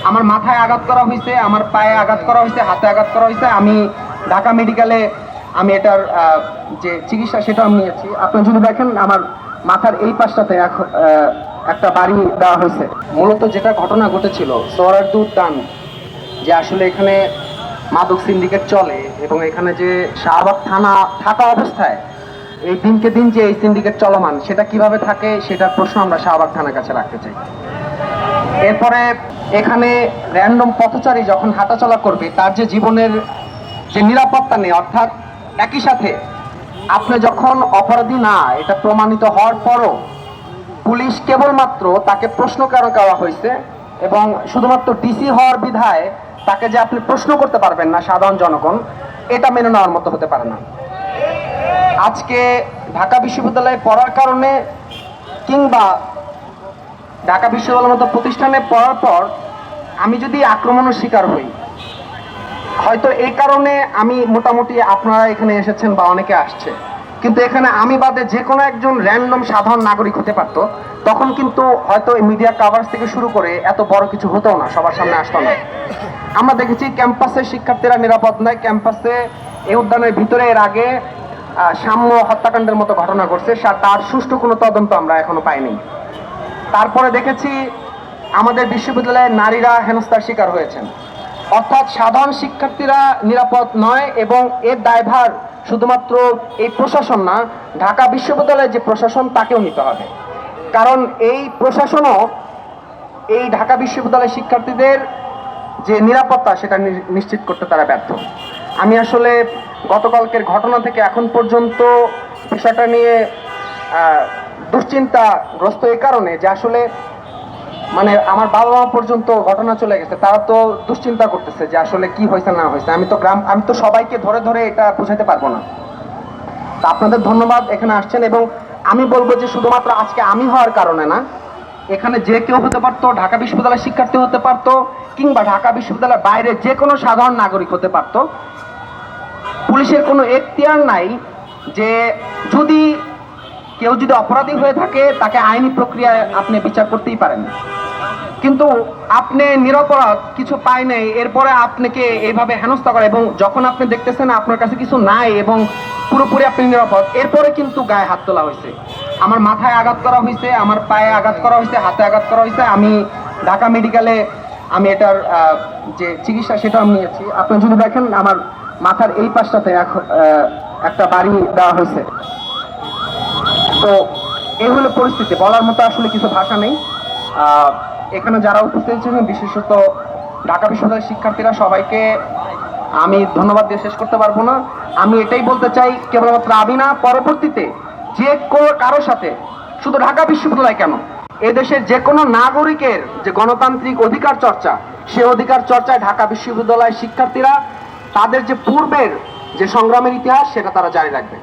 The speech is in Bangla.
আমার মাথায় আঘাত করা হয়েছে, আমার পায়ে আঘাত করা হয়েছে, হাতে আঘাত করা হয়েছে। আমি ঢাকা মেডিকেলে আমি এটার যে চিকিৎসা সেটা আমি নিয়েছি। আপনি যদি দেখেন আমার মাথার এই পাশটাতে একটা বাড়ি দেওয়া হয়েছে। মূলত যেটা ঘটনা ঘটেছিল সোহরাওয়ার্দী উদ্যান, যে আসলে এখানে মাদক সিন্ডিকেট চলে এবং এখানে যে শাহবাগ থানা থাকা অবস্থায় এই দিনকে দিন যে এই সিন্ডিকেট চলমান, সেটা কিভাবে থাকে সেটার প্রশ্ন আমরা শাহবাগ থানার কাছে রাখতে চাই। এরপরে এখানে র্যান্ডম পথচারী যখন হাঁটাচলা করবে তার যে জীবনের যে নিরাপত্তা নেই, অর্থাৎ একই সাথে আপনি যখন অপরাধী না এটা প্রমাণিত হওয়ার পরও পুলিশ কেবলমাত্র তাকে প্রশ্ন কেন করা হয়েছে এবং শুধুমাত্র ডিসি হওয়ার বিধায় তাকে যে আপনি প্রশ্ন করতে পারবেন না সাধারণ জনগণ, এটা মেনে নেওয়ার মতো হতে পারে না। আজকে ঢাকা বিশ্ববিদ্যালয়ে পড়ার কারণে কিংবা ঢাকা বিশ্ববিদ্যালয়ের মতো প্রতিষ্ঠানে পড়ার পর আমি যদি আক্রমণের শিকার হই, হয়তো এই কারণে আমি মোটামুটি আপনারা এখানে এসেছেন বা অনেকে আসছে, কিন্তু এখানে আমি বাদে যে কোনো একজন র্যান্ডম সাধারণ নাগরিক হতে পারতো, তখন কিন্তু হয়তো মিডিয়া কাভারেজ থেকে শুরু করে এত বড় কিছু হতো না, সবার সামনে আসতো না। আমরা দেখেছি ক্যাম্পাসে শিক্ষার্থীরা নিরাপদ নয়, ক্যাম্পাসে এই উদ্যানের ভিতরে এর আগে সাম্য হত্যাকাণ্ডের মতো ঘটনা ঘটছে, তার সুষ্ঠু কোনো তদন্ত আমরা এখনো পাইনি। তারপরে দেখেছি আমাদের বিশ্ববিদ্যালয়ে নারীরা হেনস্থার শিকার হয়েছেন, অর্থাৎ সাধারণ শিক্ষার্থীরা নিরাপদ নয় এবং এর দায়ভার শুধুমাত্র এই প্রশাসন না, ঢাকা বিশ্ববিদ্যালয়ের যে প্রশাসন তাকেও নিতে হবে। কারণ এই প্রশাসনও এই ঢাকা বিশ্ববিদ্যালয়ের শিক্ষার্থীদের যে নিরাপত্তা সেটা নিশ্চিত করতে তারা ব্যর্থ। আমি আসলে গতকালকের ঘটনা থেকে এখন পর্যন্ত বিষয়টা নিয়ে দুশ্চিন্তাগ্রস্ত এই কারণে যে আসলে মানে আমার বাবা মা পর্যন্ত ঘটনা চলে গেছে, তারা তো দুশ্চিন্তা করতেছে যে আসলে কি হয়েছে না হয়েছে। আমি তো সবাইকে ধরে ধরে এটা বোঝাতে পারবো না। তা আপনাদের ধন্যবাদ এখানে আসছেন, এবং আমি বলবো যে শুধুমাত্র আজকে আমি হওয়ার কারণে না, এখানে যে কেউ হতে পারতো, ঢাকা বিশ্ববিদ্যালয়ের শিক্ষার্থী হতে পারতো কিংবা ঢাকা বিশ্ববিদ্যালয়ের বাইরে যে কোনো সাধারণ নাগরিক হতে পারতো। পুলিশের কোনো এখতিয়ার নাই যে কেউ যদি অপরাধী হয়ে থাকে তাকে আইনি প্রক্রিয়ায় আপনি বিচার করতেই পারেন, কিন্তু আপনি নিরপরাধ কিছু পাই নাই এরপরে আপনাকে এইভাবে হেনস্থা করে, এবং যখন আপনি দেখতেছেন আপনার কাছে কিছু নাই এবং পুরোপুরি আপনি নিরাপদ, এরপরে কিন্তু গায়ে হাত তোলা হয়েছে। আমার মাথায় আঘাত করা হয়েছে, আমার পায়ে আঘাত করা হয়েছে, হাতে আঘাত করা হয়েছে। আমি ঢাকা মেডিকেলে আমি এটার যে চিকিৎসা সেটা আমি নিয়েছি। আপনি যদি দেখেন আমার মাথার এই পাশটাতে একটা বাড়ি দেওয়া হয়েছে। তো এই হলো পরিস্থিতি, বলার মতো আসলে কিছু ভাষা নেই। এখানে যারা উপস্থিত ছিলেন, বিশেষত ঢাকা বিশ্ববিদ্যালয়ের শিক্ষার্থীরা, সবাইকে আমি ধন্যবাদ দিয়ে শেষ করতে পারবো না। আমি এটাই বলতে চাই, কেবলমাত্র আমি না, পরবর্তীতে যে কারোর সাথে, শুধু ঢাকা বিশ্ববিদ্যালয় কেন, এদেশের যে কোনো নাগরিকের যে গণতান্ত্রিক অধিকার চর্চা, সে অধিকার চর্চায় ঢাকা বিশ্ববিদ্যালয়ের শিক্ষার্থীরা তাদের যে পূর্বের যে সংগ্রামের ইতিহাস সেটা তারা জারি রাখবে।